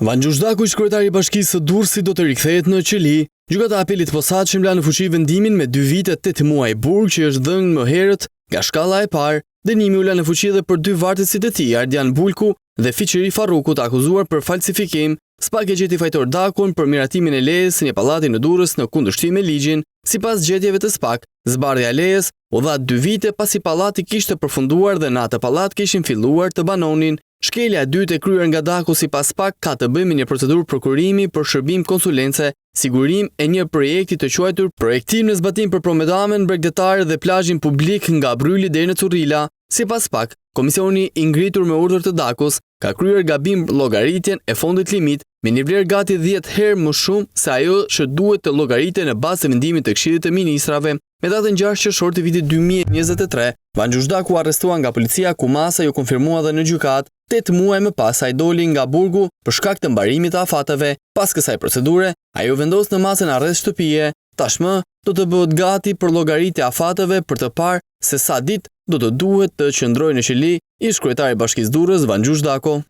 Van Gjuzhdaku, kryetari i Bashkisë së Durrësit, do të rikthehet në qeli. Gjykata e Apelit posaçëm la në fuqi vendimin me 2 vite 8 muaj burg që është dhënë më herët nga shkalla e parë. Dënimi u la në fuqi edhe për 2 vartësit e tij, Ardian Bulku dhe Fiqiri Farruku, të akuzuar për falsifikim. SPAK e gjeti fajtor Dakun për miratimin e lejes në një pallati në Durrës në kundërshtim me ligjin. Sipas gjetjeve të SPAK, zbardhja e lejes u dha 2 vite pasi pallati kishte përfunduar dhe në atë pallat kishin filluar të banonin. Shkelja e dytë e kryer nga Daku sipas SPAK ka të bëjë me një procedurë prokurimi për shërbim konsulence, sigurim e një projekti të quajtur Projektim në zbatim për promedamen, bregdetar dhe plazhin publik nga Bryli deri në Currila. Sipas SPAK, komisioni i ngritur me urdhër të Dakus ka kryer gabim llogaritjen e fondit limit me një vlerë gati 10 herë më shumë se ajo që duhet të llogaritet në bazë të vendimit të Këshillit të Ministrave. Me datën 6 qershor të vitit 2023, Van Gjuzhdaku arrestuan nga policia ku masa ju konfirmua dhe në gjykat. 8 muaj më pas ai doli nga burgu për shkak të mbarimit të afateve. Pas kësaj procedure, ai u vendos në masën arrest shtëpie. Tashmë do të bëhet gati për llogaritje afateve për të parë se sa ditë do të duhet të qëndrojë në qeli ish kryetari i Bashkisë Durrës Van Gjuzhdaku.